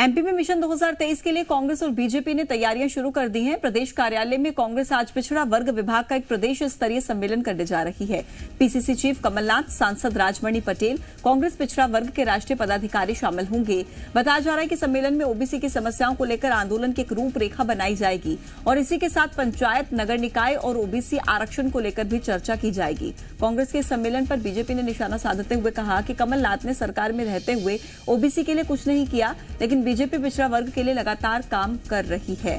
MP में mission 2023 के लिए कांग्रेस और बीजेपी ने तैयारियां शुरू कर दी हैं। प्रदेश कार्यालय में कांग्रेस आज पिछड़ा वर्ग विभाग का एक प्रदेश स्तरीय सम्मेलन करने जा रही है। पीसीसी चीफ कमलनाथ, सांसद राजमणि पटेल, कांग्रेस पिछड़ा वर्ग के राष्ट्रीय पदाधिकारी शामिल होंगे। बताया जा रहा है कि सम्मेलन में ओबीसी की समस्याओं को लेकर आंदोलन की एक रूपरेखा बनाई जाएगी और इसी के साथ पंचायत, नगर निकाय और ओबीसी आरक्षण को लेकर भी चर्चा की जाएगी। कांग्रेस के सम्मेलन पर बीजेपी ने निशाना साधते हुए कहा कि कमलनाथ ने सरकार में रहते हुए ओबीसी के लिए कुछ नहीं किया, लेकिन बीजेपी पिछड़ा वर्ग के लिए लगातार काम कर रही है।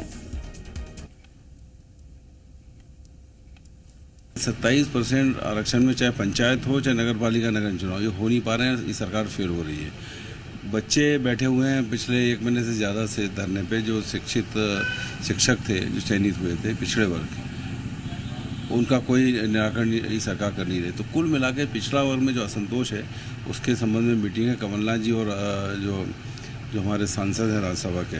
27% आरक्षण में चाहे पंचायत हो चाहे नगर पालिका नगर चुनाव, ये हो नहीं पा रहे हैं। ये सरकार फेल हो रही है। बच्चे बैठे हुए हैं पिछले 1 महीने से ज़्यादा से धरने पे, जो शिक्षक थे, जो चयनित हुए थे पिछड़े वर्ग के, उनका कोई निराकरण ये सरकार कर नहीं रही। तो कुल मिला के पिछड़ा वर्ग में जो असंतोष है उसके संबंध में मीटिंग है। कमलनाथ जी और जो हमारे सांसद हैं राज्यसभा के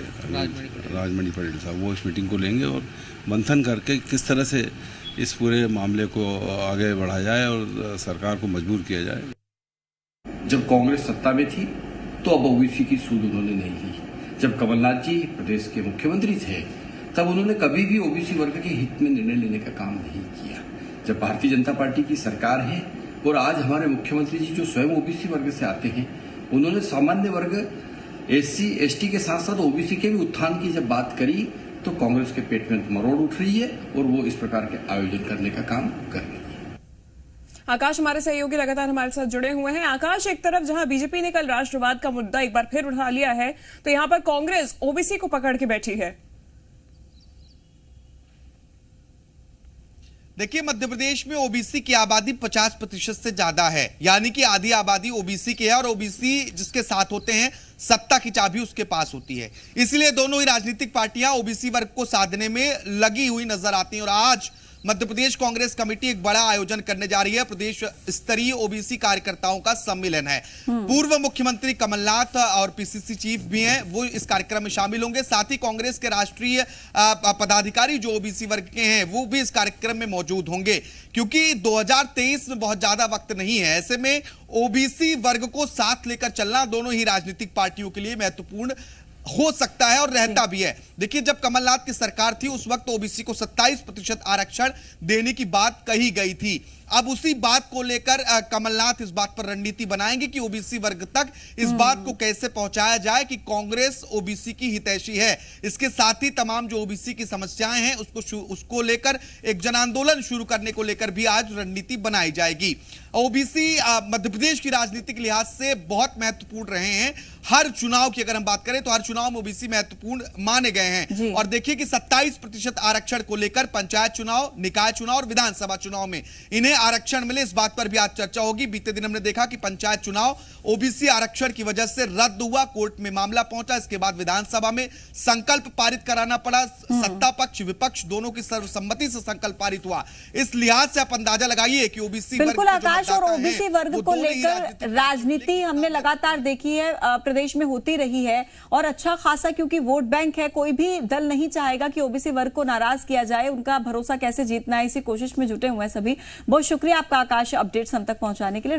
राजमणि पटेल साहब, वो इस मीटिंग को लेंगे और मंथन करके किस तरह से इस पूरे मामले को आगे बढ़ाया जाए और सरकार को मजबूर किया जाए। जब कांग्रेस सत्ता में थी तो अब ओबीसी की सूद उन्होंने नहीं ली। जब कमलनाथ जी प्रदेश के मुख्यमंत्री थे तब उन्होंने कभी भी ओबीसी वर्ग के हित में निर्णय लेने का काम नहीं किया। जब भारतीय जनता पार्टी की सरकार है और आज हमारे मुख्यमंत्री जी जो स्वयं ओबीसी वर्ग से आते हैं, उन्होंने सामान्य वर्ग एससी एसटी के साथ साथ ओबीसी के भी उत्थान की जब बात करी तो कांग्रेस के पेट में मरोड़ उठ रही है और वो इस प्रकार के आयोजन करने का काम कर रही है। आकाश, हमारे सहयोगी लगातार हमारे साथ जुड़े हुए हैं। आकाश, एक तरफ जहां बीजेपी ने कल राष्ट्रवाद का मुद्दा एक बार फिर उठा लिया है, तो यहां पर कांग्रेस ओबीसी को पकड़ के बैठी है। देखिए, मध्य प्रदेश में ओबीसी की आबादी 50% से ज्यादा है, यानी कि आधी आबादी ओबीसी की है और ओबीसी जिसके साथ होते हैं सत्ता की चाबी उसके पास होती है। इसलिए दोनों ही राजनीतिक पार्टियां ओबीसी वर्ग को साधने में लगी हुई नजर आती हैं और आज मध्य प्रदेश कांग्रेस कमेटी एक बड़ा आयोजन करने जा रही है। प्रदेश स्तरीय ओबीसी कार्यकर्ताओं का सम्मेलन है। पूर्व मुख्यमंत्री कमलनाथ और पीसीसी चीफ भी हैं, वो इस कार्यक्रम में शामिल होंगे। साथ ही कांग्रेस के राष्ट्रीय पदाधिकारी जो ओबीसी वर्ग के हैं वो भी इस कार्यक्रम में मौजूद होंगे, क्योंकि 2023 में बहुत ज्यादा वक्त नहीं है। ऐसे में ओबीसी वर्ग को साथ लेकर चलना दोनों ही राजनीतिक पार्टियों के लिए महत्वपूर्ण हो सकता है और रहता भी है। देखिए, जब कमलनाथ की सरकार थी उस वक्त ओबीसी को 27% आरक्षण देने की बात कही गई थी। अब उसी बात को लेकर कमलनाथ इस बात पर रणनीति बनाएंगे कि ओबीसी वर्ग तक इस बात को कैसे पहुंचाया जाए कि कांग्रेस ओबीसी की हितैषी है। इसके साथ ही तमाम जो ओबीसी की समस्याएं हैं उसको लेकर एक जन आंदोलन शुरू करने को लेकर भी आज रणनीति बनाई जाएगी। ओबीसी मध्य प्रदेश की राजनीतिक लिहाज से बहुत महत्वपूर्ण रहे हैं। हर चुनाव की अगर हम बात करें तो हर चुनाव में ओबीसी महत्वपूर्ण माने गए हैं और देखिए कि 27% आरक्षण को लेकर पंचायत चुनाव, निकाय चुनाव और विधानसभा चुनाव में इन्हें आरक्षण मिले, इस बात पर भी आज चर्चा होगी। बीते दिन हमने देखा कि पंचायत चुनाव ओबीसी आरक्षण की वजह से रद्द हुआ, कोर्ट में मामला पहुंचा। इसके बाद विधानसभा में संकल्प पारित कराना पड़ा। सत्ता पक्ष विपक्ष दोनों की सर्वसम्मति से संकल्प पारित हुआ। इस लिहाज से आप अंदाजा लगाइए कि ओबीसी बिल्कुल आकाश, और ओबीसी वर्ग को लेकर राजनीति हमने लगातार देखी है, प्रदेश में होती रही है और अच्छा खासा, क्योंकि वोट बैंक है। कोई भी दल नहीं चाहेगा कि ओबीसी वर्ग को नाराज किया जाए। उनका भरोसा कैसे जीतना है, इसी कोशिश में जुटे हुए हैं सभी। बहुत शुक्रिया आपका आकाश, अपडेट्स हम तक पहुंचाने के लिए।